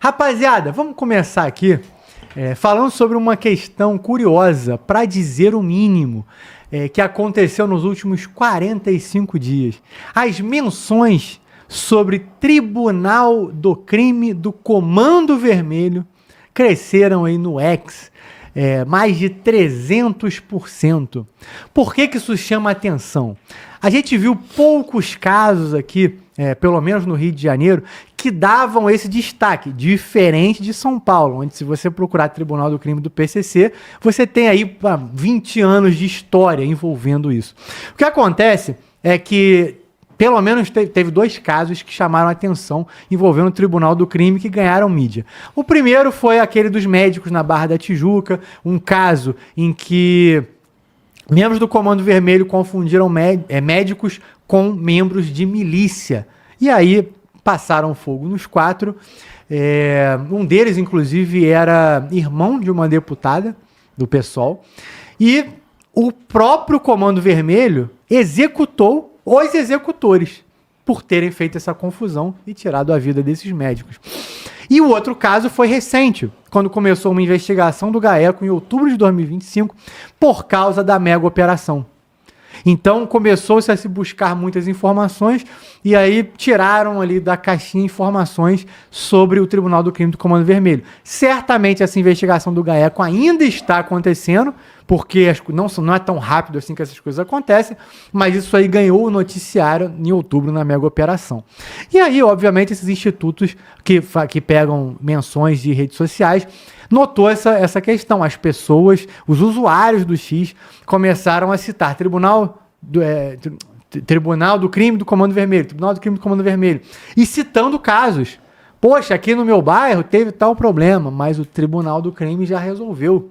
Rapaziada, vamos começar aqui falando sobre uma questão curiosa, para dizer o mínimo, que aconteceu nos últimos 45 dias. As menções sobre Tribunal do Crime do Comando Vermelho cresceram aí no X, mais de 300%. Por que isso chama atenção? A gente viu poucos casos aqui, pelo menos no Rio de Janeiro, que davam esse destaque, diferente de São Paulo, onde se você procurar Tribunal do Crime do PCC, você tem aí 20 anos de história envolvendo isso. O que acontece é que pelo menos teve 2 casos que chamaram a atenção envolvendo o Tribunal do Crime que ganharam mídia. O primeiro foi aquele dos médicos na Barra da Tijuca, um caso em que membros do Comando Vermelho confundiram médicos com membros de milícia. E aí passaram fogo nos 4. Um deles, inclusive, era irmão de uma deputada do PSOL. E o próprio Comando Vermelho executou os executores por terem feito essa confusão e tirado a vida desses médicos. E o outro caso foi recente, quando começou uma investigação do GAECO em outubro de 2025 por causa da mega operação. Então começou-se a se buscar muitas informações e aí tiraram ali da caixinha informações sobre o Tribunal do Crime do Comando Vermelho. Certamente essa investigação do GAECO ainda está acontecendo, porque não é tão rápido assim que essas coisas acontecem, mas isso aí ganhou o noticiário em outubro na mega operação. E aí, obviamente, esses institutos que pegam menções de redes sociais notou essa questão. As pessoas, os usuários do X, começaram a citar Tribunal do Crime do Comando Vermelho, Tribunal do Crime do Comando Vermelho, e citando casos. Poxa, aqui no meu bairro teve tal problema, mas o Tribunal do Crime já resolveu.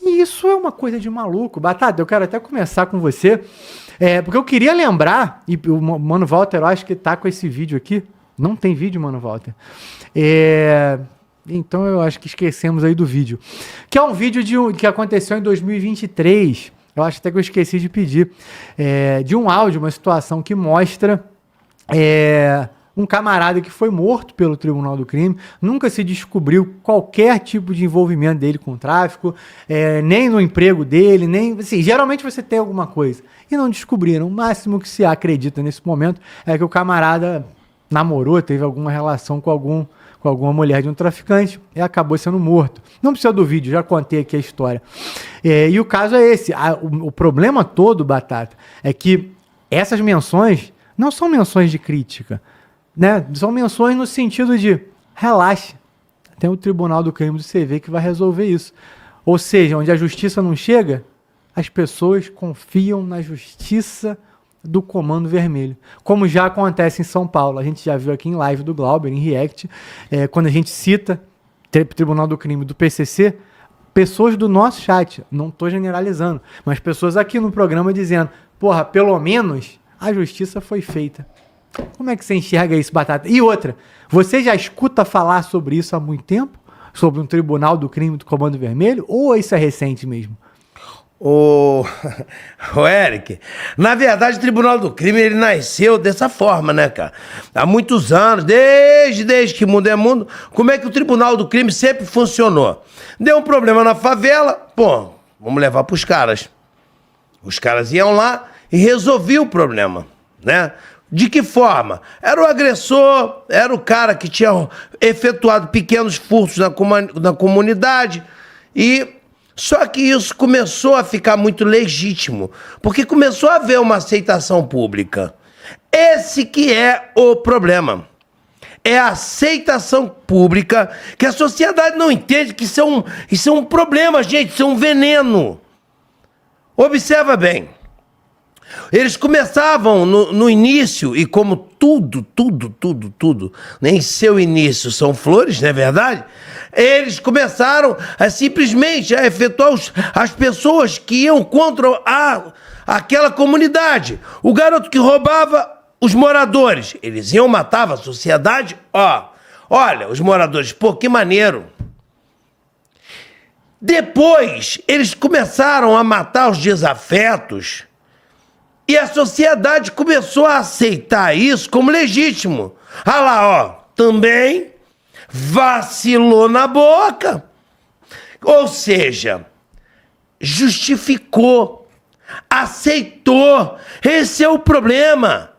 E isso é uma coisa de maluco. Batata, eu quero até começar com você, porque eu queria lembrar, e o Mano Walter, eu acho que tá com esse vídeo aqui. Não tem vídeo, Mano Walter. Então eu acho que esquecemos aí do vídeo. Que é um vídeo que aconteceu em 2023. Eu acho até que eu esqueci de pedir. De um áudio, uma situação que mostra um camarada que foi morto pelo Tribunal do Crime. Nunca se descobriu qualquer tipo de envolvimento dele com o tráfico, nem no emprego dele, nem... Assim, geralmente você tem alguma coisa. E não descobriram. O máximo que se acredita nesse momento é que o camarada namorou, teve alguma relação com alguma mulher de um traficante e acabou sendo morto. Não precisa do vídeo, já contei aqui a história. E o caso é esse. O problema todo, Batata, é que essas menções não são menções de crítica, né? São menções no sentido de relaxa, tem o Tribunal do Crime do CV que vai resolver isso. Ou seja, onde a justiça não chega, as pessoas confiam na justiça do Comando Vermelho, como já acontece em São Paulo. A gente já viu aqui em live do Glauber, em React, quando a gente cita Tribunal do Crime do PCC, pessoas do nosso chat, não estou generalizando, mas pessoas aqui no programa dizendo, porra, pelo menos a justiça foi feita. Como é que você enxerga isso, Batata? E outra, você já escuta falar sobre isso há muito tempo? Sobre um Tribunal do Crime do Comando Vermelho? Ou isso é recente mesmo? Ô Eric, na verdade o Tribunal do Crime ele nasceu dessa forma, né, cara? Há muitos anos, desde que mundo é mundo, como é que o Tribunal do Crime sempre funcionou? Deu um problema na favela, pô, vamos levar pros caras. Os caras iam lá e resolviam o problema, né? De que forma? Era o agressor, era o cara que tinha efetuado pequenos furtos na comunidade e... Só que isso começou a ficar muito legítimo, porque começou a haver uma aceitação pública. Esse que é o problema. É a aceitação pública que a sociedade não entende que isso é um problema, gente, isso é um veneno. Observa bem. Eles começavam no início, e como tudo, em seu início são flores, não é verdade? Eles começaram a simplesmente a efetuar as pessoas que iam contra aquela comunidade. O garoto que roubava os moradores, eles iam matar a sociedade, olha, os moradores, pô, que maneiro. Depois, eles começaram a matar os desafetos, e a sociedade começou a aceitar isso como legítimo. Também vacilou na boca. Ou seja, justificou, aceitou. Esse é o problema.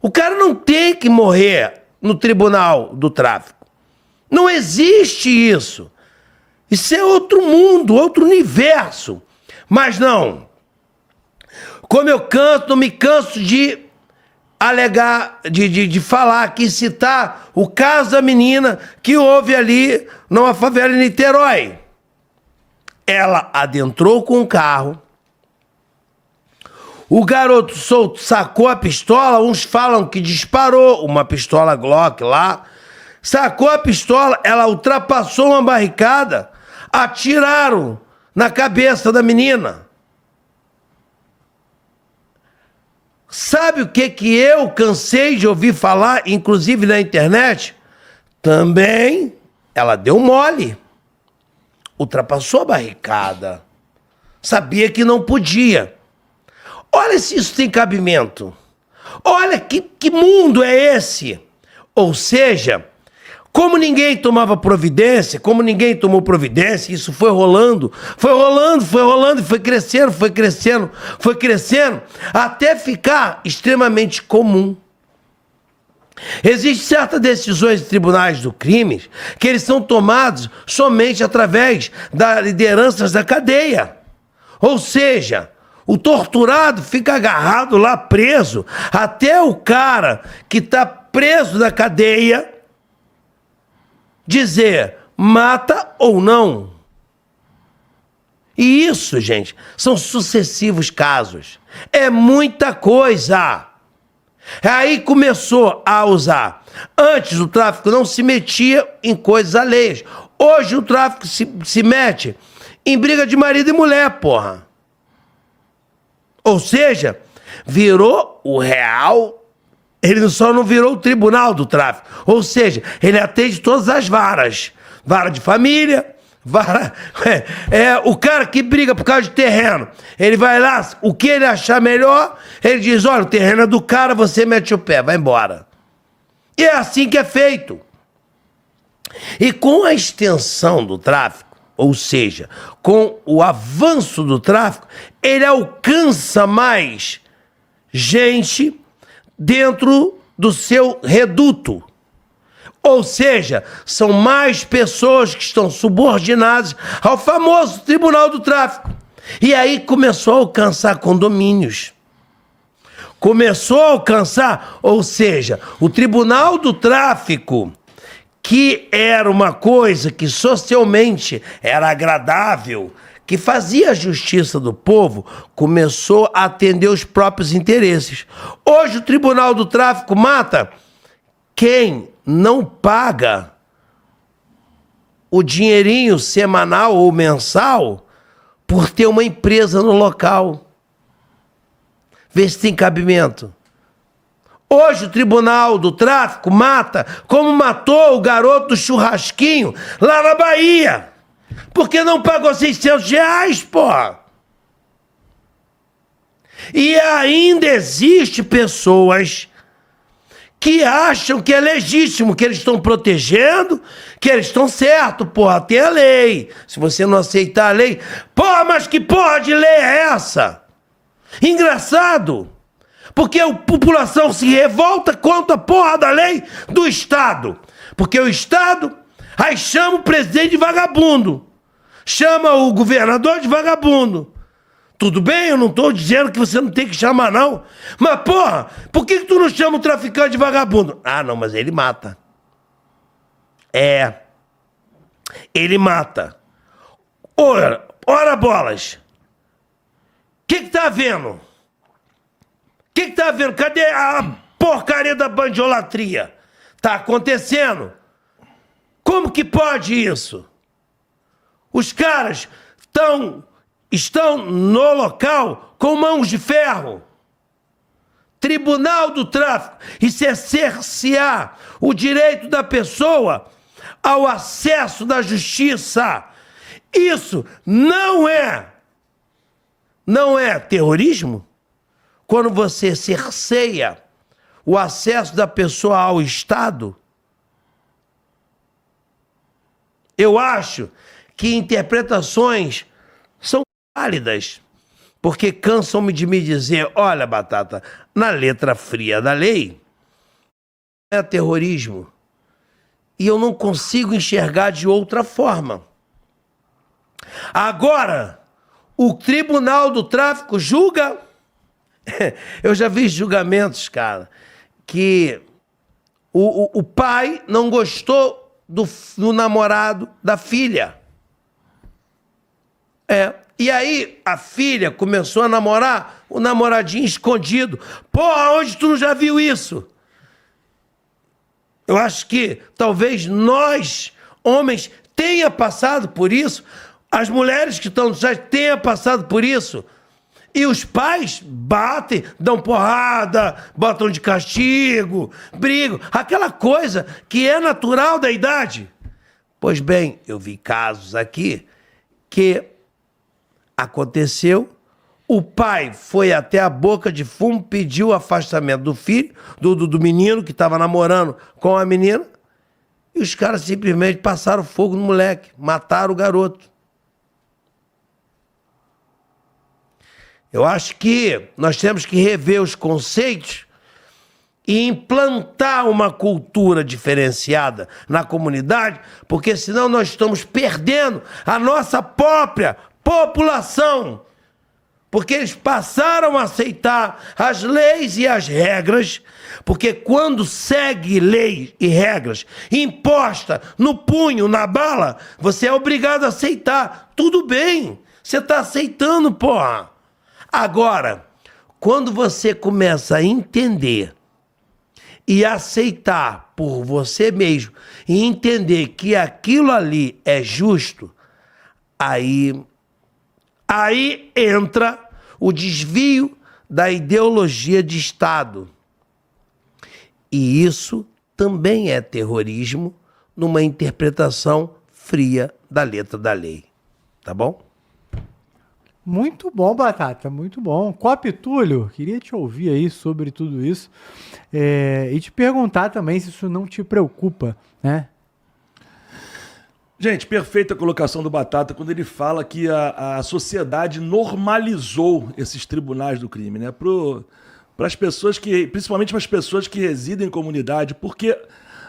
O cara não tem que morrer no tribunal do tráfico. Não existe isso. Isso é outro mundo, outro universo. Mas não. Como eu canto, não me canso de alegar, de falar aqui, citar o caso da menina que houve ali numa favela em Niterói. Ela adentrou com o carro. O garoto solto sacou a pistola. Uns falam que disparou uma pistola Glock lá. Sacou a pistola, ela ultrapassou uma barricada. Atiraram na cabeça da menina. Sabe o que eu cansei de ouvir falar, inclusive na internet? Também ela deu mole. Ultrapassou a barricada. Sabia que não podia. Olha se isso tem cabimento. Olha que mundo é esse. Ou seja, como ninguém tomava providência, como ninguém tomou providência, isso foi rolando, e foi crescendo, até ficar extremamente comum. Existem certas decisões de tribunais do crime que eles são tomados somente através das lideranças da cadeia. Ou seja, o torturado fica agarrado lá, preso, até o cara que está preso na cadeia dizer mata ou não. E isso, gente, são sucessivos casos. É muita coisa. Aí começou a usar. Antes o tráfico não se metia em coisas alheias. Hoje o tráfico se mete em briga de marido e mulher, porra. Ou seja, virou o real. Ele só não virou o tribunal do tráfico. Ou seja, ele atende todas as varas. Vara de família, vara... o cara que briga por causa de terreno. Ele vai lá, o que ele achar melhor, ele diz, olha, o terreno é do cara, você mete o pé, vai embora. E é assim que é feito. E com a extensão do tráfico, ou seja, com o avanço do tráfico, ele alcança mais gente dentro do seu reduto. Ou seja, são mais pessoas que estão subordinadas ao famoso Tribunal do Tráfico. E aí começou a alcançar condomínios. Começou a alcançar, ou seja, o Tribunal do Tráfico, que era uma coisa que socialmente era agradável, que fazia a justiça do povo, começou a atender os próprios interesses. Hoje o Tribunal do Tráfico mata quem não paga o dinheirinho semanal ou mensal por ter uma empresa no local. Vê se tem cabimento. Hoje o Tribunal do Tráfico mata como matou o garoto do churrasquinho lá na Bahia. Porque não pagou R$600, porra. E ainda existe pessoas que acham que é legítimo, que eles estão protegendo, que eles estão certo, porra, tem a lei. Se você não aceitar a lei, porra, mas que porra de lei é essa? Engraçado, porque a população se revolta contra a porra da lei do Estado. Porque o Estado aí chama o presidente de vagabundo, chama o governador de vagabundo. Tudo bem, eu não estou dizendo que você não tem que chamar, não. Mas, porra, por que tu não chama o traficante de vagabundo? Ah, não, mas ele mata. Ele mata. Ora bolas. O que tá havendo? O que tá havendo? Cadê a porcaria da bandiolatria? Tá acontecendo. Como que pode isso? Os caras estão no local com mãos de ferro. Tribunal do Tráfico. Isso é cercear o direito da pessoa ao acesso da justiça. Isso não é terrorismo? Quando você cerceia o acesso da pessoa ao Estado? eu acho que interpretações são válidas, porque cansam-me de me dizer, olha, Batata, na letra fria da lei, é terrorismo. E eu não consigo enxergar de outra forma. Agora, o Tribunal do Tráfico julga. Eu já vi julgamentos, cara, que o pai não gostou do namorado da filha. E aí a filha começou a namorar o namoradinho escondido. Porra, onde tu não já viu isso? Eu acho que talvez nós, homens, tenha passado por isso. As mulheres que estão no site tenham passado por isso. E os pais batem, dão porrada, botam de castigo, brigam. Aquela coisa que é natural da idade. Pois bem, eu vi casos aqui que aconteceu. O pai foi até a boca de fumo, pediu o afastamento do filho, do menino que estava namorando com a menina. E os caras simplesmente passaram fogo no moleque, mataram o garoto. Eu acho que nós temos que rever os conceitos e implantar uma cultura diferenciada na comunidade, porque senão nós estamos perdendo a nossa própria população. Porque eles passaram a aceitar as leis e as regras, porque quando segue leis e regras imposta no punho, na bala, você é obrigado a aceitar. Tudo bem, você está aceitando, porra. Agora, quando você começa a entender e aceitar por você mesmo e entender que aquilo ali é justo, aí entra o desvio da ideologia de Estado. E isso também é terrorismo numa interpretação fria da letra da lei. Tá bom? Muito bom, Batata, muito bom. Cop Túlio, queria te ouvir aí sobre tudo isso e te perguntar também se isso não te preocupa, né? Gente, perfeita a colocação do Batata quando ele fala que a sociedade normalizou esses tribunais do crime, né? Para as pessoas principalmente para as pessoas que residem em comunidade, porque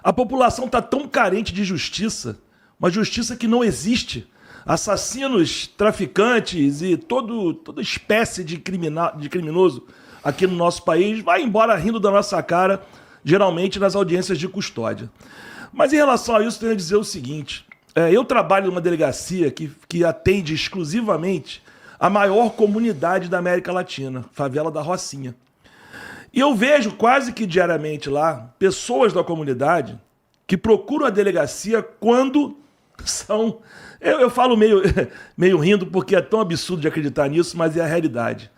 a população está tão carente de justiça, uma justiça que não existe. Assassinos, traficantes e toda espécie de criminoso aqui no nosso país vai embora rindo da nossa cara, geralmente nas audiências de custódia. Mas em relação a isso, tenho a dizer o seguinte: eu trabalho numa delegacia que atende exclusivamente a maior comunidade da América Latina, favela da Rocinha. E eu vejo quase que diariamente lá pessoas da comunidade que procuram a delegacia quando são... Eu falo meio rindo porque é tão absurdo de acreditar nisso, mas é a realidade.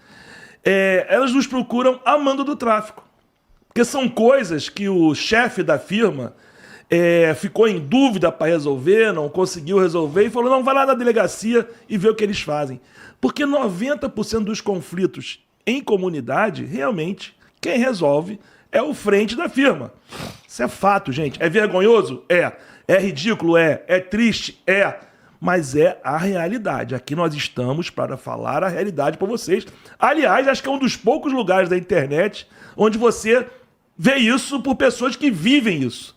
Elas nos procuram a mando do tráfico. Porque são coisas que o chefe da firma ficou em dúvida para resolver, não conseguiu resolver e falou, não, vai lá na delegacia e vê o que eles fazem. Porque 90% dos conflitos em comunidade, realmente, quem resolve é o frente da firma. Isso é fato, gente. É vergonhoso? É. É ridículo? É triste? É. Mas é a realidade. Aqui nós estamos para falar a realidade para vocês. Aliás, acho que é um dos poucos lugares da internet onde você vê isso por pessoas que vivem isso.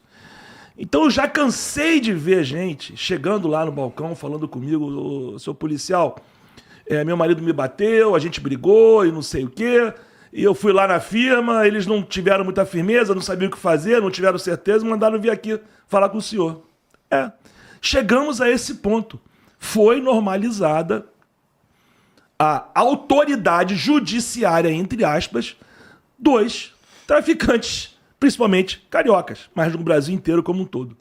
Então eu já cansei de ver gente chegando lá no balcão falando comigo, seu policial, meu marido me bateu, a gente brigou e não sei o quê, e eu fui lá na firma, eles não tiveram muita firmeza, não sabiam o que fazer, não tiveram certeza, mandaram vir aqui falar com o senhor. Chegamos a esse ponto. Foi normalizada a autoridade judiciária, entre aspas, dos traficantes, principalmente cariocas, mas no Brasil inteiro como um todo.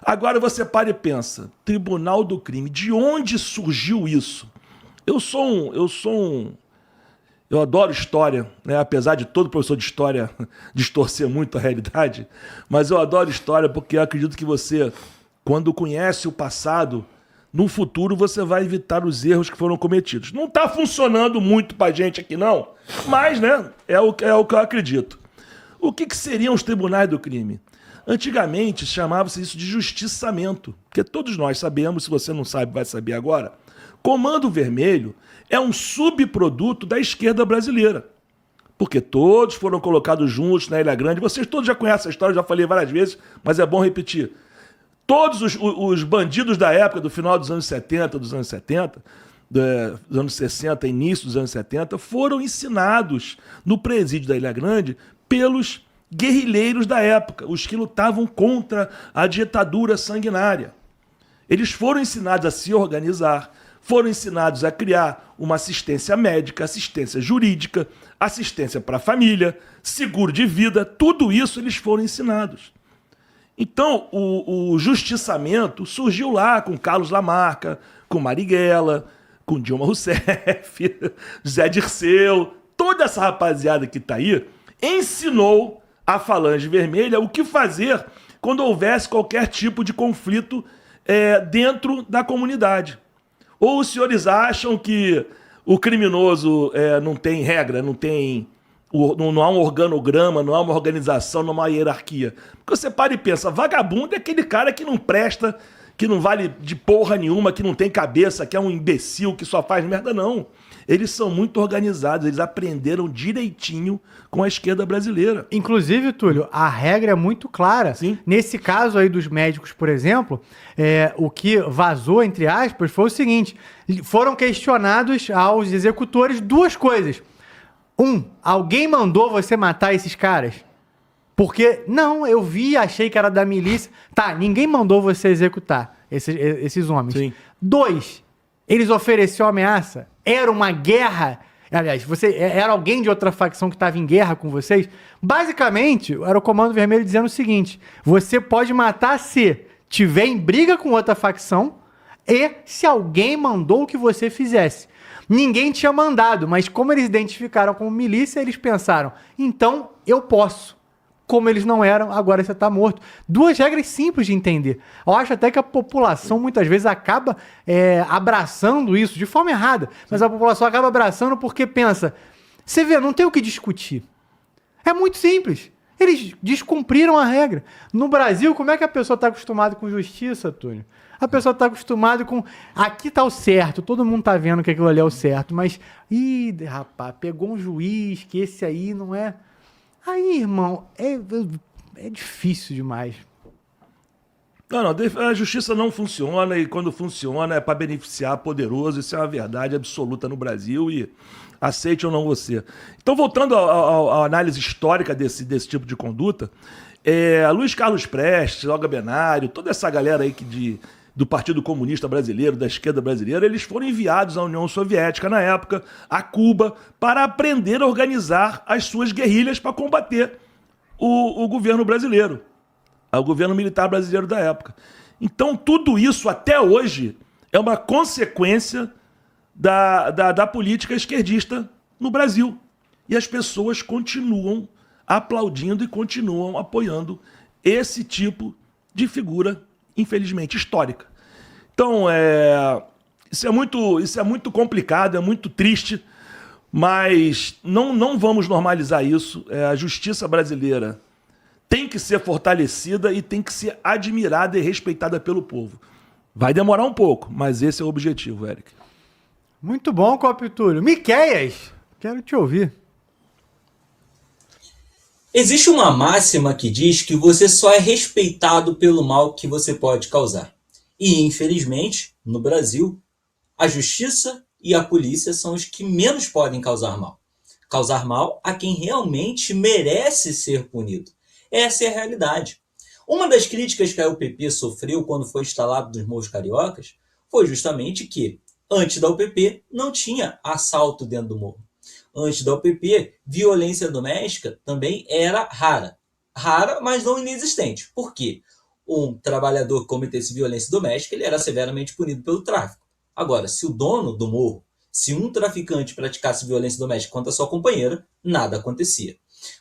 Agora você para e pensa, Tribunal do Crime, de onde surgiu isso? Eu adoro história, né? Apesar de todo professor de história distorcer muito a realidade, mas eu adoro história porque eu acredito que você, quando conhece o passado, no futuro você vai evitar os erros que foram cometidos. Não está funcionando muito para a gente aqui não, mas né, é o que eu acredito. O que seriam os tribunais do crime? Antigamente chamava-se isso de justiçamento, porque todos nós sabemos, se você não sabe, vai saber agora. Comando Vermelho é um subproduto da esquerda brasileira, porque todos foram colocados juntos na Ilha Grande. Vocês todos já conhecem a história, já falei várias vezes, mas é bom repetir. Todos os bandidos da época, do final dos anos 70, dos anos 60, início dos anos 70, foram ensinados no presídio da Ilha Grande pelos guerrilheiros da época, os que lutavam contra a ditadura sanguinária. Eles foram ensinados a se organizar, foram ensinados a criar uma assistência médica, assistência jurídica, assistência para a família, seguro de vida, tudo isso eles foram ensinados. Então, o justiçamento surgiu lá com Carlos Lamarca, com Marighella, com Dilma Rousseff, Zé Dirceu, toda essa rapaziada que está aí, ensinou a Falange Vermelha o que fazer quando houvesse qualquer tipo de conflito dentro da comunidade. Ou os senhores acham que o criminoso não tem regra, não há um organograma, não há uma organização, não há uma hierarquia? Porque você para e pensa, vagabundo é aquele cara que não presta, que não vale de porra nenhuma, que não tem cabeça, que é um imbecil, que só faz merda, não. Eles são muito organizados, eles aprenderam direitinho com a esquerda brasileira. Inclusive, Túlio, a regra é muito clara. Sim. Nesse caso aí dos médicos, por exemplo, o que vazou, entre aspas, foi o seguinte: foram questionados aos executores duas coisas. Alguém mandou você matar esses caras? Porque, não, eu vi, achei que era da milícia. Tá, ninguém mandou você executar esses homens. Sim. 2, eles ofereceram ameaça? Era uma guerra? Aliás, era alguém de outra facção que estava em guerra com vocês? Basicamente, era o Comando Vermelho dizendo o seguinte: você pode matar se tiver em briga com outra facção e se alguém mandou que você fizesse. Ninguém tinha mandado, mas como eles identificaram como milícia, eles pensaram, então eu posso. Como eles não eram, agora você está morto. Duas regras simples de entender. Eu acho até que a população muitas vezes acaba abraçando isso de forma errada, mas a população acaba abraçando porque pensa, você vê, não tem o que discutir. É muito simples. Eles descumpriram a regra. No Brasil, como é que a pessoa está acostumada com justiça, Túlio? A pessoa está acostumada com... Aqui está o certo, todo mundo está vendo que aquilo ali é o certo, mas... Ih, rapaz, pegou um juiz que esse aí não é... Aí, irmão, é difícil demais. Não, a justiça não funciona e quando funciona é para beneficiar poderoso. Isso é uma verdade absoluta no Brasil e aceite ou não você. Então, voltando à análise histórica desse tipo de conduta, Luiz Carlos Prestes, Olga Benário, toda essa galera aí do Partido Comunista Brasileiro, da esquerda brasileira, eles foram enviados à União Soviética, na época, a Cuba, para aprender a organizar as suas guerrilhas para combater o governo brasileiro, o governo militar brasileiro da época. Então, tudo isso, até hoje, é uma consequência da política esquerdista no Brasil. E as pessoas continuam aplaudindo e continuam apoiando esse tipo de figura, infelizmente, histórica. Então, isso é muito complicado, é muito triste, mas não vamos normalizar isso. A justiça brasileira tem que ser fortalecida e tem que ser admirada e respeitada pelo povo. Vai demorar um pouco, mas esse é o objetivo, Eric. Muito bom, Copio Túlio. Miqueias, quero te ouvir. Existe uma máxima que diz que você só é respeitado pelo mal que você pode causar. E, infelizmente, no Brasil, a justiça e a polícia são os que menos podem causar mal. Causar mal a quem realmente merece ser punido. Essa é a realidade. Uma das críticas que a UPP sofreu quando foi instalado nos Morros Cariocas foi justamente que, antes da UPP, não tinha assalto dentro do morro. Antes da UPP, violência doméstica também era rara. Rara, mas não inexistente. Por quê? Um trabalhador que cometesse violência doméstica, ele era severamente punido pelo tráfico. Agora, se o dono do morro, se um traficante praticasse violência doméstica contra sua companheira, nada acontecia.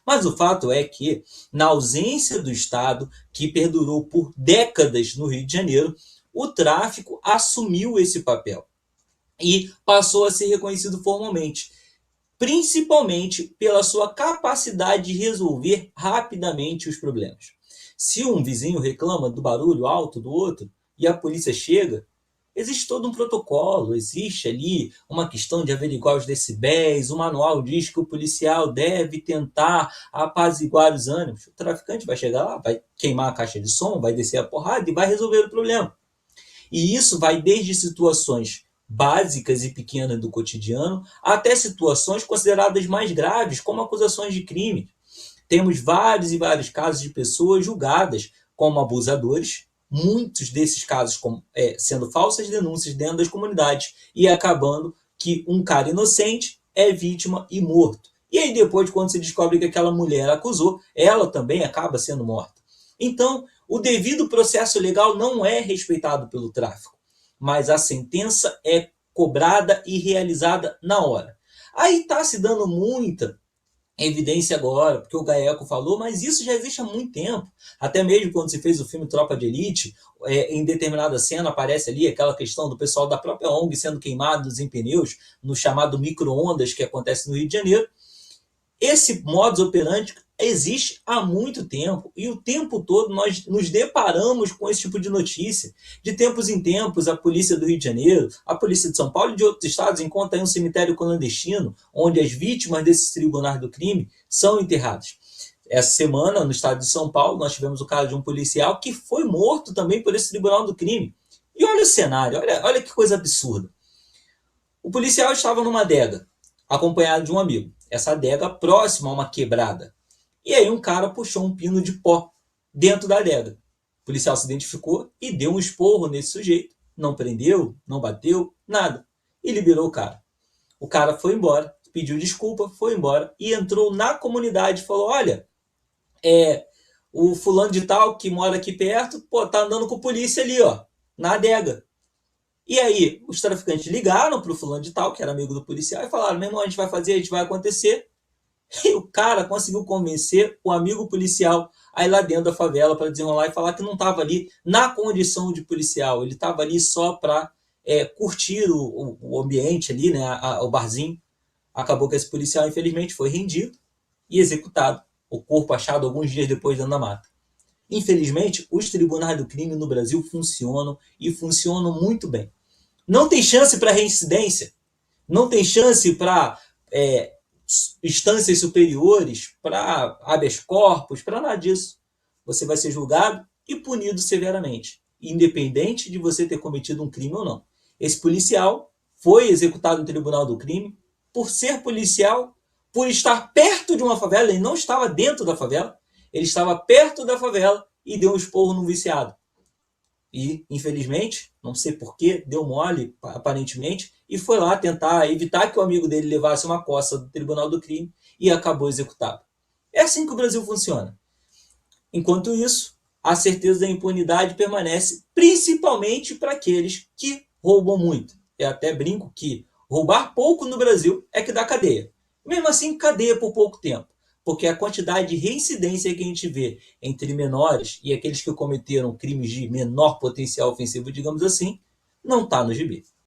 Mas o fato é que, na ausência do Estado, que perdurou por décadas no Rio de Janeiro, o tráfico assumiu esse papel e passou a ser reconhecido formalmente, principalmente pela sua capacidade de resolver rapidamente os problemas. Se um vizinho reclama do barulho alto do outro e a polícia chega, existe todo um protocolo, existe ali uma questão de averiguar os decibéis, o manual diz que o policial deve tentar apaziguar os ânimos. O traficante vai chegar lá, vai queimar a caixa de som, vai descer a porrada e vai resolver o problema. E isso vai desde situações básicas e pequenas do cotidiano até situações consideradas mais graves, como acusações de crime. Temos vários e vários casos de pessoas julgadas como abusadores, muitos desses casos sendo falsas denúncias dentro das comunidades e acabando que um cara inocente é vítima e morto. E aí depois, quando se descobre que aquela mulher acusou, ela também acaba sendo morta. Então, o devido processo legal não é respeitado pelo tráfico, mas a sentença é cobrada e realizada na hora. Aí está se dando muita evidência agora, porque o Gaeco falou, mas isso já existe há muito tempo. Até mesmo quando se fez o filme Tropa de Elite, em determinada cena aparece ali aquela questão do pessoal da própria ONG sendo queimados em pneus, no chamado micro-ondas que acontece no Rio de Janeiro. Esse modus operandi existe há muito tempo e o tempo todo nós nos deparamos com esse tipo de notícia. De tempos em tempos, a polícia do Rio de Janeiro, a polícia de São Paulo e de outros estados encontram aí um cemitério clandestino onde as vítimas desses tribunais do crime são enterradas. Essa semana, no estado de São Paulo, nós tivemos o caso de um policial que foi morto também por esse tribunal do crime. E olha o cenário, olha que coisa absurda. O policial estava numa adega, acompanhado de um amigo. Essa adega próxima a uma quebrada. E aí um cara puxou um pino de pó dentro da adega. O policial se identificou e deu um esporro nesse sujeito. Não prendeu, não bateu, nada. E liberou o cara. O cara foi embora, pediu desculpa, foi embora e entrou na comunidade e falou, olha, o fulano de tal que mora aqui perto, tá andando com a polícia ali, ó, na adega. E aí, os traficantes ligaram para o fulano de tal, que era amigo do policial, e falaram, meu irmão, a gente vai fazer, a gente vai acontecer. E o cara conseguiu convencer o amigo policial a ir lá dentro da favela para desenrolar e falar que não estava ali na condição de policial, ele estava ali só para curtir o ambiente ali, né, o barzinho. Acabou que esse policial, infelizmente, foi rendido e executado. O corpo achado alguns dias depois dentro da mata. Infelizmente, os tribunais do crime no Brasil funcionam e funcionam muito bem. Não tem chance para reincidência, não tem chance para instâncias superiores, para habeas corpus, para nada disso. Você vai ser julgado e punido severamente, independente de você ter cometido um crime ou não. Esse policial foi executado no tribunal do crime por ser policial, por estar perto de uma favela, ele não estava dentro da favela, ele estava perto da favela e deu um esporro no viciado. E, infelizmente, não sei porquê, deu mole, aparentemente, e foi lá tentar evitar que o amigo dele levasse uma coça do tribunal do crime e acabou executado. É assim que o Brasil funciona. Enquanto isso, a certeza da impunidade permanece principalmente para aqueles que roubam muito. Eu até brinco que roubar pouco no Brasil é que dá cadeia. Mesmo assim, cadeia por pouco tempo. Porque a quantidade de reincidência que a gente vê entre menores e aqueles que cometeram crimes de menor potencial ofensivo, digamos assim, não está no gibi.